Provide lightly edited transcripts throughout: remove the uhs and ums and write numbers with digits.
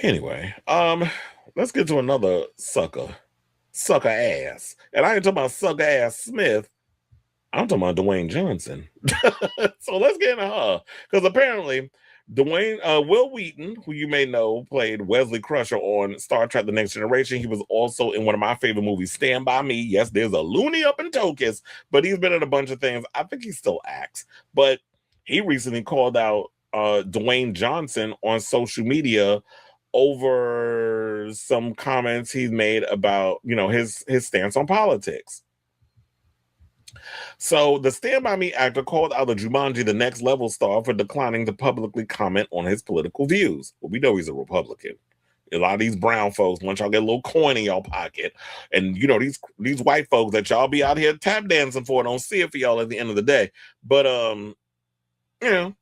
Anyway, let's get to another sucker ass, and I ain't talking about sucker ass Smith. I'm talking about Dwayne Johnson. So let's get into her because apparently Will Wheaton, who you may know, played Wesley Crusher on Star Trek: The Next Generation. He was also in one of my favorite movies, Stand by Me. Yes, there's a loony up in Tokus, but he's been in a bunch of things. I think he still acts, but he recently called out Dwayne Johnson on social media over some comments he's made about his stance on politics. So the Stand By Me actor called out the Jumanji The Next Level star for declining to publicly comment on his political views. Well, we know he's a Republican. A lot of these brown folks, once y'all get a little coin in y'all pocket, and these white folks that y'all be out here tap dancing for, don't see it for y'all at the end of the day. But you know,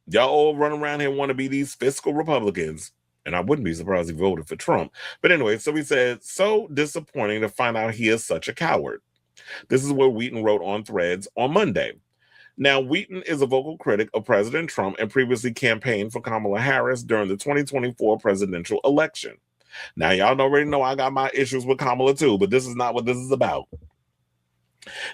y'all all run around here and want to be these fiscal Republicans. And I wouldn't be surprised if he voted for Trump. But anyway, so he said, so disappointing to find out he is such a coward. This is what Wheaton wrote on Threads on Monday. Now, Wheaton is a vocal critic of President Trump and previously campaigned for Kamala Harris during the 2024 presidential election. Now, y'all already know I got my issues with Kamala too, but this is not what this is about.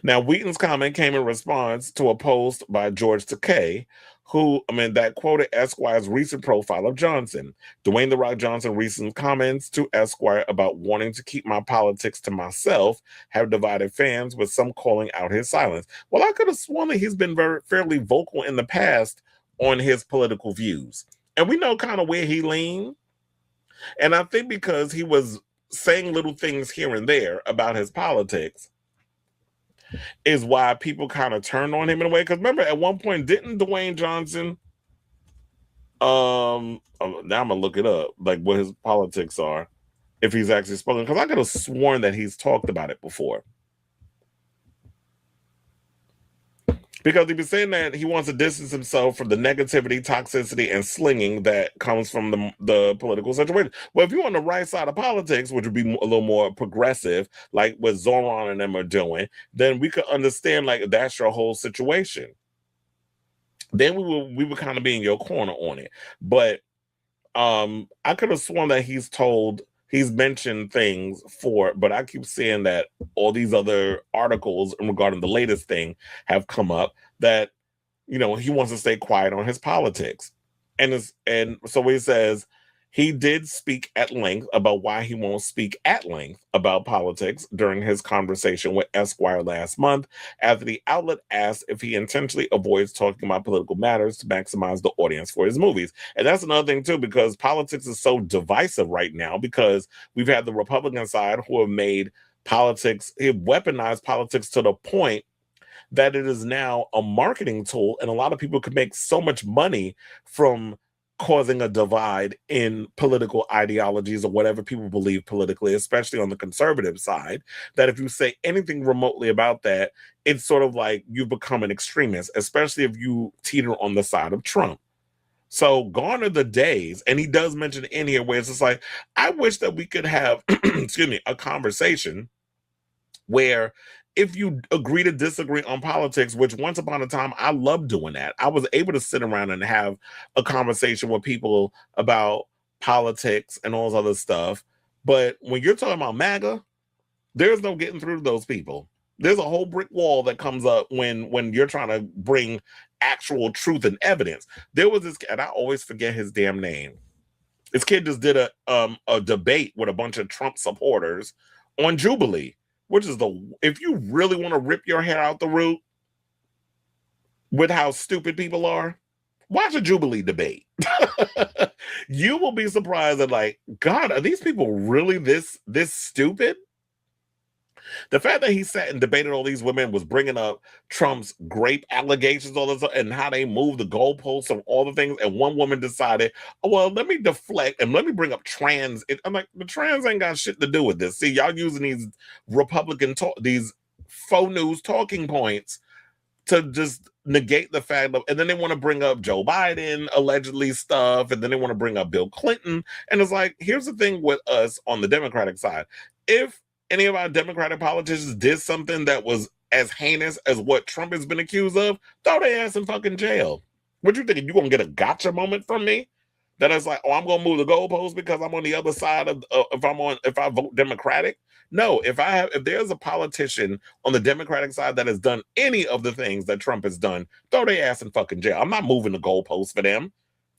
Now, Wheaton's comment came in response to a post by George Takei, that quoted Esquire's recent profile of Johnson. Dwayne "The Rock" Johnson recent comments to Esquire about wanting to keep my politics to myself have divided fans, with some calling out his silence. Well, I could have sworn that he's been fairly vocal in the past on his political views. And we know kind of where he leaned. And I think because he was saying little things here and there about his politics, is why people kind of turned on him in a way. Because remember, at one point, didn't Dwayne Johnson, now I'm gonna look it up, like what his politics are, if he's actually spoken, because I could have sworn that he's talked about it before. Because he was saying that he wants to distance himself from the negativity, toxicity, and slinging that comes from the political situation. Well, if you're on the right side of politics, which would be a little more progressive, like what Zoran and them are doing, then we could understand like that's your whole situation. Then we would kind of be in your corner on it. But I could have sworn that he's mentioned things but I keep seeing that all these other articles regarding the latest thing have come up that, he wants to stay quiet on his politics. And so he says he did speak at length about why he won't speak at length about politics during his conversation with Esquire last month, after the outlet asked if he intentionally avoids talking about political matters to maximize the audience for his movies. And that's another thing too, because politics is so divisive right now, because we've had the Republican side who have made weaponized politics to the point that it is now a marketing tool, and a lot of people can make so much money from causing a divide in political ideologies or whatever people believe politically, especially on the conservative side, that if you say anything remotely about that, it's sort of like you become an extremist, especially if you teeter on the side of Trump. So gone are the days, and he does mention in here where it's just like, I wish that we could have, a conversation where if you agree to disagree on politics, which once upon a time, I loved doing that. I was able to sit around and have a conversation with people about politics and all this other stuff. But when you're talking about MAGA, there's no getting through to those people. There's a whole brick wall that comes up when you're trying to bring actual truth and evidence. There was this, and I always forget his damn name. This kid just did a debate with a bunch of Trump supporters on Jubilee, which is if you really want to rip your hair out the root with how stupid people are, watch a Jubilee debate. You will be surprised at like, God, are these people really this stupid? The fact that he sat and debated all these women, was bringing up Trump's grape allegations, all this, and how they moved the goalposts and all the things. And one woman decided, oh, well, let me deflect and let me bring up trans. I'm like, the trans ain't got shit to do with this. See, y'all using these these faux news talking points to just negate the fact of, and then they want to bring up Joe Biden allegedly stuff, and then they want to bring up Bill Clinton. And it's like, here's the thing with us on the Democratic side. If any of our Democratic politicians did something that was as heinous as what Trump has been accused of, throw their ass in fucking jail. What you thinking? You gonna get a gotcha moment from me? That is like, oh, I'm gonna move the goalpost because I'm on the other side of if I vote Democratic. No, if there's a politician on the Democratic side that has done any of the things that Trump has done, throw their ass in fucking jail. I'm not moving the goalposts for them.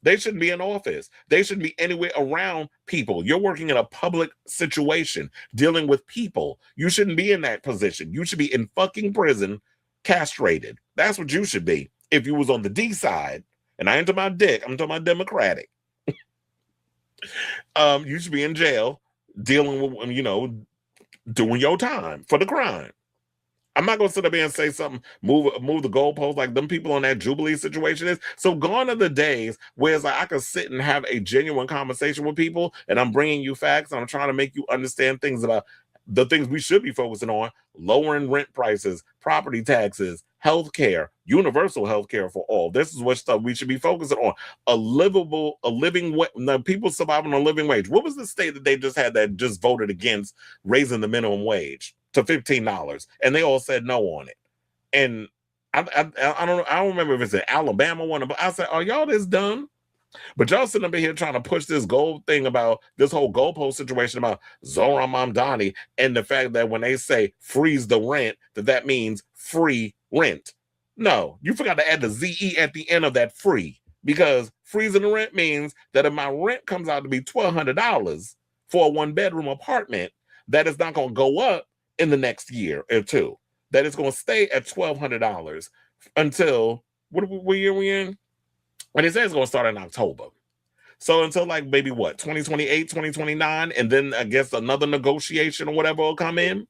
They shouldn't be in office. They shouldn't be anywhere around people. You're working in a public situation, dealing with people. You shouldn't be in that position. You should be in fucking prison, castrated. That's what you should be. If you was on the D side, and I ain't talking about dick, I'm talking about Democratic. You should be in jail, dealing with, doing your time for the crime. I'm not gonna sit up here and say something, move the goalpost like them people on that Jubilee situation is. So gone are the days where it's like I could sit and have a genuine conversation with people, and I'm bringing you facts, and I'm trying to make you understand things about the things we should be focusing on: lowering rent prices, property taxes, healthcare, universal healthcare for all. This is what stuff we should be focusing on. People surviving on a living wage. What was the state that they just had that just voted against raising the minimum wage to $15, and they all said no on it? And I don't know. I don't remember if it's in Alabama one, but I said, "Are y'all this dumb?" But y'all sitting up here trying to push this gold thing about this whole goalpost situation about Zohran Mamdani, and the fact that when they say freeze the rent, that means free rent. No, you forgot to add the ZE at the end of that free, because freezing the rent means that if my rent comes out to be $1,200 for a 1-bedroom apartment, that is not going to go up in the next year or two. That it's going to stay at $1,200 until what year we in? And it says it's going to start in October. So until like maybe what, 2028, 2029, and then I guess another negotiation or whatever will come in.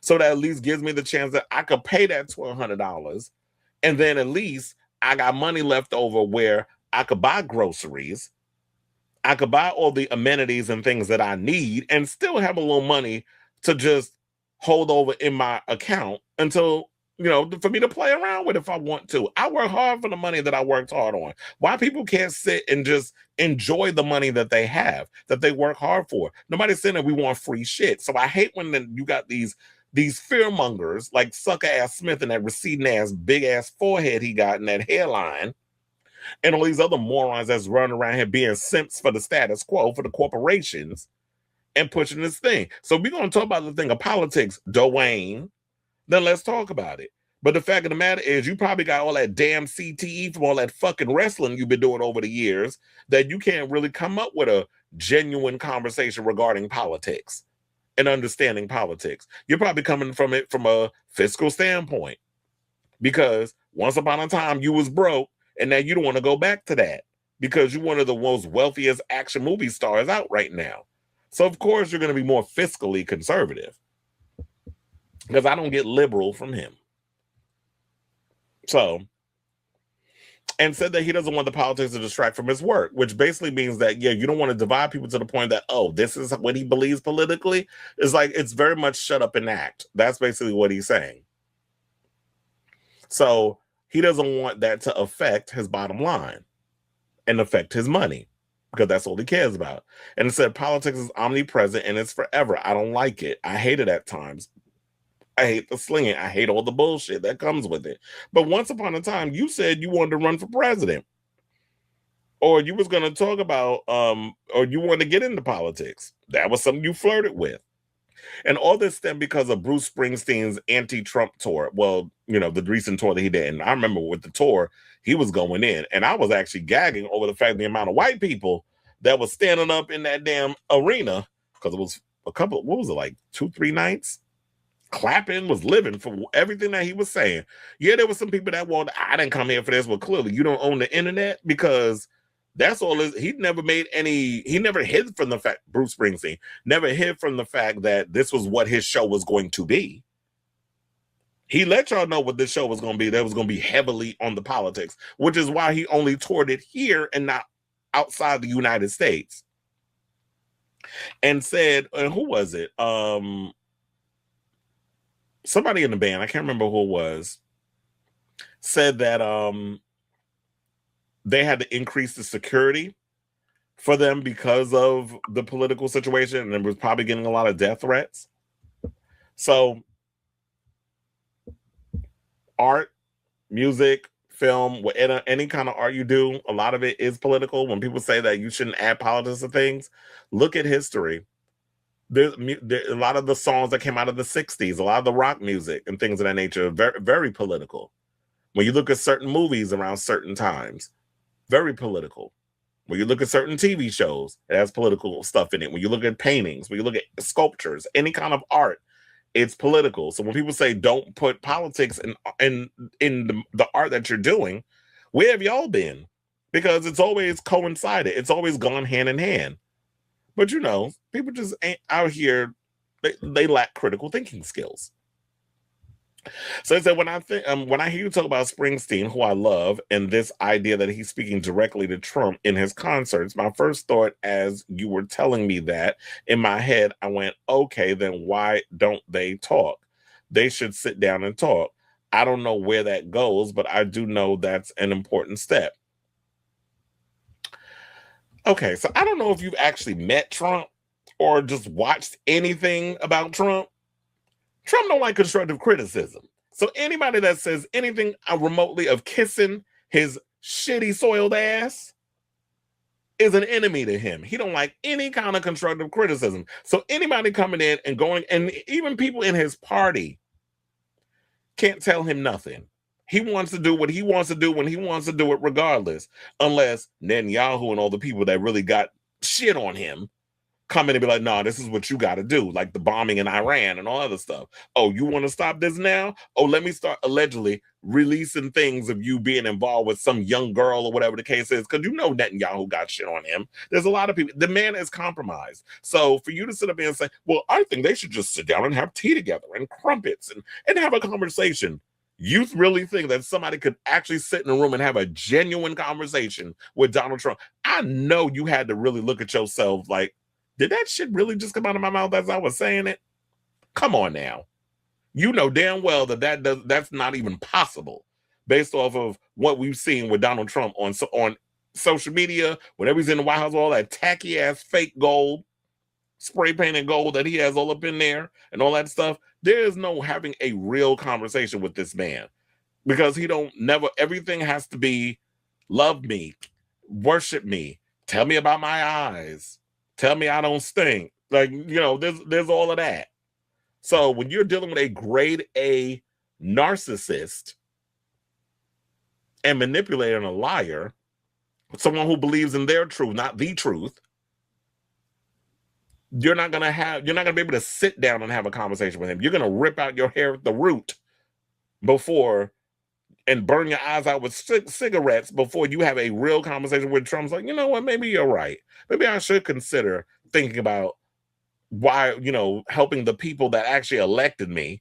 So that at least gives me the chance that I could pay that $1,200. And then at least I got money left over where I could buy groceries. I could buy all the amenities and things that I need and still have a little money to just hold over in my account until, for me to play around with if I want to. I work hard for the money that I worked hard on. Why people can't sit and just enjoy the money that they have, that they work hard for? Nobody's saying that we want free shit. So I hate when you got these fearmongers like sucker ass Smith and that receding ass big ass forehead he got and that hairline, and all these other morons that's running around here being simps for the status quo, for the corporations, and pushing this thing. So we're going to talk about the thing of politics, Dwayne. Then let's talk about it. But the fact of the matter is, you probably got all that damn CTE from all that fucking wrestling you've been doing over the years that you can't really come up with a genuine conversation regarding politics and understanding politics. You're probably coming from it from a fiscal standpoint, because once upon a time you was broke, and now you don't want to go back to that because you're one of the most wealthiest action movie stars out right now. So of course you're going to be more fiscally conservative, because I don't get liberal from him. So, and said that he doesn't want the politics to distract from his work, which basically means that, yeah, you don't want to divide people to the point that, oh, this is what he believes politically. It's like, it's very much shut up and act. That's basically what he's saying. So he doesn't want that to affect his bottom line and affect his money, because that's all he cares about. And it said politics is omnipresent and it's forever. I don't like it. I hate it at times. I hate the slinging. I hate all the bullshit that comes with it. But once upon a time, you said you wanted to run for president, or you was going to talk about, or you wanted to get into politics. That was something you flirted with. And all this stemmed because of Bruce Springsteen's anti-Trump tour. Well, the recent tour that he did. And I remember with the tour, he was going in. And I was actually gagging over the fact the amount of white people that was standing up in that damn arena, because it was what was it, like 2-3 nights? Clapping, was living for everything that he was saying. Yeah, there were some people that I didn't come here for this. Well, clearly you don't own the internet, because that's all. He never hid from the fact, Bruce Springsteen never hid from the fact that this was what his show was going to be. He let y'all know what this show was going to be. That was going to be heavily on the politics, which is why he only toured it here and not outside the United States. And said, who was it? Somebody in the band, I can't remember who it was, said that they had to increase the security for them because of the political situation, and was probably getting a lot of death threats. So art, music, film, any kind of art you do, a lot of it is political. When people say that you shouldn't add politics to things, look at history. There, a lot of the songs that came out of the 60s, a lot of the rock music and things of that nature, are very, very political. When you look at certain movies around certain times, very political. When you look at certain TV shows, it has political stuff in it. When you look at paintings, when you look at sculptures, any kind of art, it's political. So when people say don't put politics in the art that you're doing, where have y'all been? Because it's always coincided. It's always gone hand in hand. But you know, people just ain't out here. They lack critical thinking skills. So I said, when I hear you talk about Springsteen, who I love, and this idea that he's speaking directly to Trump in his concerts, my first thought as you were telling me that, in my head, I went, okay, then why don't they talk? They should sit down and talk. I don't know where that goes, but I do know that's an important step. Okay, so I don't know if you've actually met Trump or just watched anything about Trump. Trump don't like constructive criticism. So anybody that says anything remotely of kissing his shitty soiled ass is an enemy to him. He don't like any kind of constructive criticism. So anybody coming in and going, and even people in his party can't tell him nothing. He wants to do what he wants to do when he wants to do it regardless, unless Netanyahu and all the people that really got shit on him come in and be like, no, this is what you got to do, like the bombing in Iran and all other stuff. Oh, you want to stop this now? Oh, let me start allegedly releasing things of you being involved with some young girl or whatever the case is, because you know Netanyahu got shit on him. There's a lot of people. The man is compromised. So for you to sit up here and say, well, I think they should just sit down and have tea together and crumpets and have a conversation. You really think that somebody could actually sit in a room and have a genuine conversation with Donald Trump? I know you had to really look at yourself like, did that shit really just come out of my mouth as I was saying it? Come on now. You know damn well that's not even possible based off of what we've seen with Donald Trump on social media, whenever he's in the White House, all that tacky ass fake gold, spray painted gold that he has all up in there and all that stuff. There is no having a real conversation with this man because everything has to be love me, worship me, tell me about my eyes, tell me I don't stink. Like, you know, there's all of that. So when you're dealing with a grade A narcissist and manipulator and a liar, someone who believes in their truth, not the truth, you're not gonna be able to sit down and have a conversation with him. You're gonna rip out your hair at the root before and burn your eyes out with cigarettes before you have a real conversation with Trump's like, you know what, maybe you're right. Maybe I should consider thinking about why, you know, helping the people that actually elected me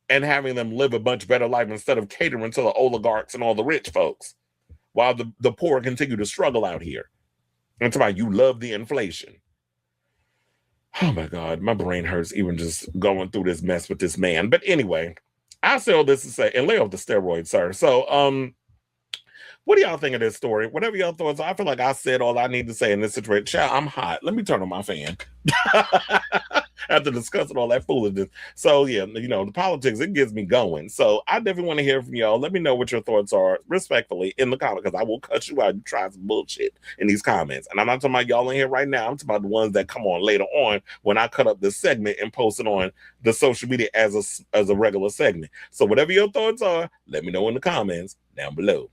and having them live a much better life instead of catering to the oligarchs and all the rich folks while the poor continue to struggle out here. And it's about you love the inflation. Oh my God, my brain hurts even just going through this mess with this man. But anyway, I say all this to say, and lay off the steroids, sir. So, what do y'all think of this story? Whatever y'all thoughts, I feel like I said all I need to say in this situation. Child, I'm hot. Let me turn on my fan. After discussing all that foolishness. So yeah, you know, the politics, it gets me going. So I definitely want to hear from y'all. Let me know what your thoughts are respectfully in the comments, because I will cut you out. You try some bullshit in these comments. And I'm not talking about y'all in here right now. I'm talking about the ones that come on later on when I cut up this segment and post it on the social media as a regular segment. So whatever your thoughts are, let me know in the comments down below.